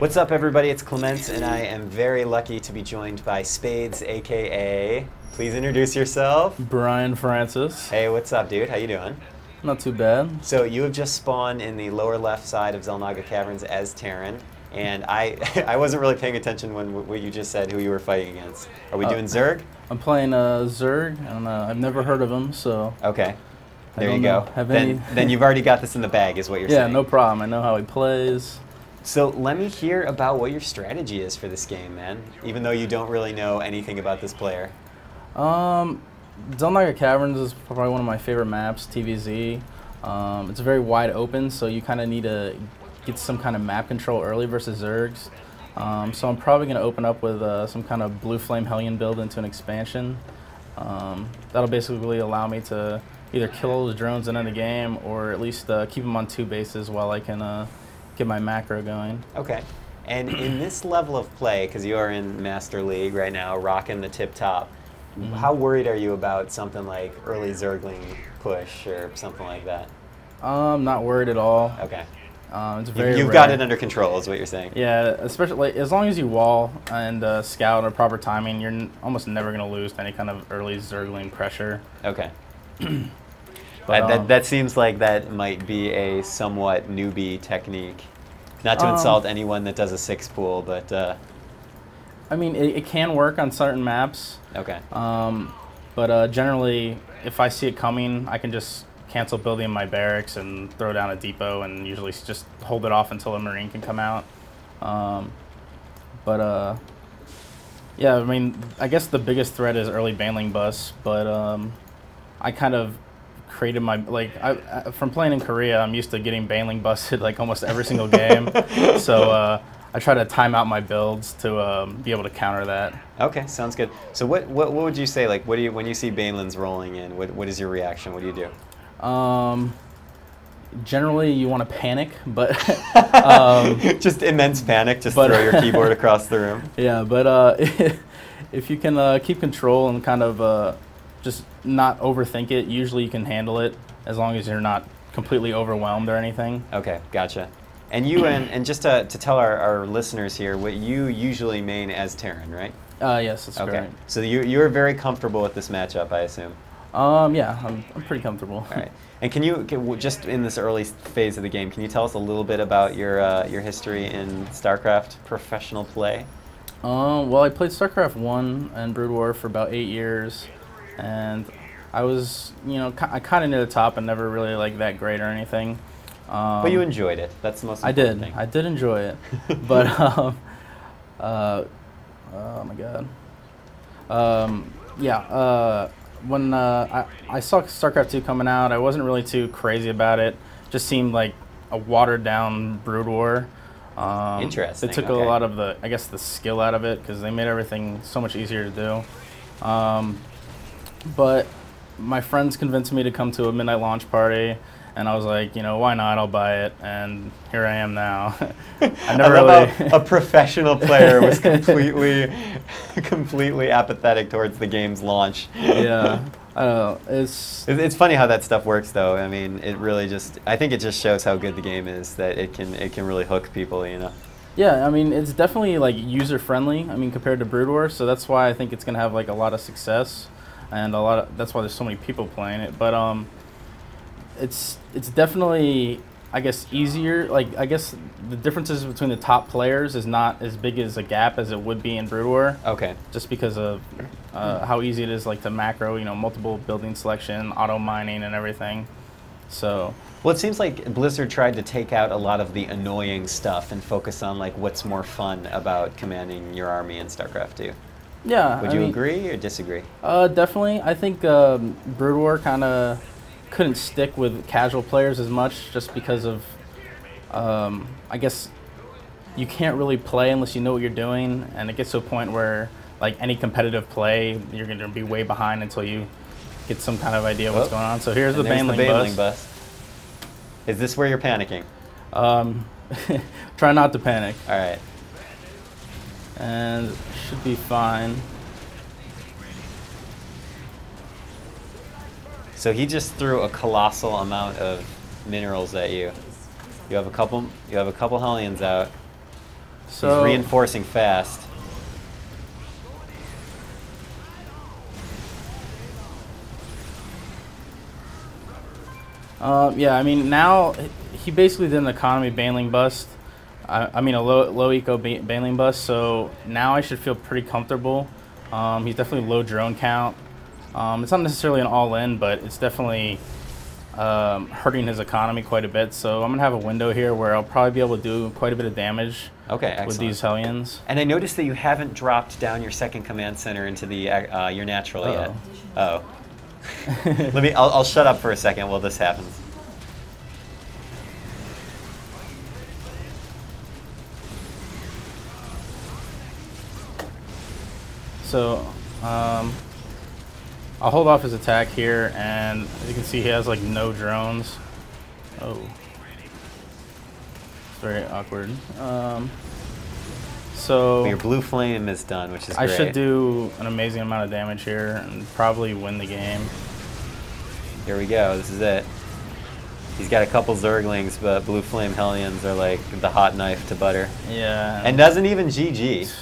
What's up, everybody? It's Clements, and I am very lucky to be joined by Spades, aka. Please introduce yourself. Brian Francis. Hey, what's up, dude? How you doing? Not too bad. So you have just spawned in the lower left side of Xel'Naga Caverns as Terran, and I wasn't really paying attention when what you just said who you were fighting against. Are we doing Zerg? I'm playing Zerg, and I've never heard of him, so. Okay. There you go. Then you've already got this in the bag, is what you're saying. Yeah, no problem. I know how he plays. So let me hear about what your strategy is for this game, man, even though you don't really know anything about this player. Xel'Naga Caverns is probably one of my favorite maps, TVZ. It's very wide open, so you kind of need to get some kind of map control early versus Zergs. So I'm probably going to open up with some kind of Blue Flame Hellion build into an expansion. That'll basically allow me to either kill all those drones in the game, or at least keep them on 2 bases while I can get my macro going. Okay. And in this level of play, because you are in Master League right now, rocking the tip top, how worried are you about something like early Zergling push or something like that? Not worried at all. Okay. It's very You've rare. got it under control, is what you're saying. Yeah, especially as long as you wall and scout at proper timing, you're almost never going to lose to any kind of early Zergling pressure. Okay. But, that seems like that might be a somewhat newbie technique. Not to insult anyone that does a 6 pool, but... I mean, it can work on certain maps. Okay. But generally, if I see it coming, I can just cancel building my barracks and throw down a depot and usually just hold it off until a Marine can come out. Yeah, I mean, I guess the biggest threat is early baneling bus, but I kind of created my, from playing in Korea, I'm used to getting baneling busted like almost every single game. So I try to time out my builds to be able to counter that. Okay, sounds good. So what would you say, like, when you see banelings rolling in, what is your reaction? What do you do? Generally, you want to panic, but just immense panic. Just throw your keyboard across the room. Yeah, but if you can keep control and kind of just not overthink it, usually you can handle it as long as you're not completely overwhelmed or anything. Okay, gotcha. And you and just to tell our listeners here, what you usually main as Terran, right? Yes, that's okay. correct. So you're very comfortable with this matchup, I assume. Yeah, I'm pretty comfortable. All right. And can you just in this early phase of the game, can you tell us a little bit about your history in StarCraft professional play? Well, I played StarCraft 1 and Brood War for about 8 years, and I was, I kind of near the top and never really like that great or anything. But you enjoyed it. That's the most important thing. I did enjoy it, but oh my god. Yeah. When I saw StarCraft 2 coming out, I wasn't really too crazy about it. Just seemed like a watered down Brood War. Interesting. They took a lot of the, I guess, the skill out of it because they made everything so much easier to do. But my friends convinced me to come to a midnight launch party, and I was like, why not? I'll buy it, and here I am now. I never a professional player was completely apathetic towards the game's launch. Yeah, I don't know. It's funny how that stuff works, though. I mean, it really I think it just shows how good the game is, that it can really hook people, Yeah, I mean, it's definitely like user friendly. I mean, compared to Brood War, so that's why I think it's gonna have like a lot of success, and that's why there's so many people playing it. But it's definitely, I guess, easier. Like, I guess the differences between the top players is not as big as a gap as it would be in Brood War. Okay. Just because of how easy it is, like, to macro, multiple building selection, auto mining, and everything. So. Well, it seems like Blizzard tried to take out a lot of the annoying stuff and focus on like what's more fun about commanding your army in StarCraft 2. Yeah. Would you agree or disagree? Definitely. I think Brood War kind of couldn't stick with casual players as much just because of, I guess, you can't really play unless you know what you're doing, and it gets to a point where, like, any competitive play, you're going to be way behind until you get some kind of idea what's going on. So here's the baneling bus. Is this where you're panicking? Try not to panic. All right. And should be fine. So he just threw a colossal amount of minerals at you. You have a couple Hellions out. So he's reinforcing fast. Yeah, I mean, now he basically did an economy baneling bust. I mean, a low eco baneling bust. So now I should feel pretty comfortable. He's definitely low drone count. It's not necessarily an all-in, but it's definitely hurting his economy quite a bit. So I'm gonna have a window here where I'll probably be able to do quite a bit of damage. Okay, excellent. With these Hellions. And I noticed that you haven't dropped down your second command center into the your natural yet. Oh. I'll shut up for a second while this happens. So, I'll hold off his attack here, and as you can see, he has like no drones. Oh, it's very awkward. So your blue flame is done, which is I great. should do an amazing amount of damage here and probably win the game. Here we go. This is it. He's got a couple Zerglings, but blue flame Hellions are like the hot knife to butter. Yeah. And doesn't even GG.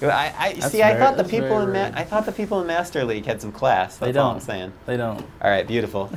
I thought the people in Master League had some class. That's all I'm saying. They don't. All right, beautiful.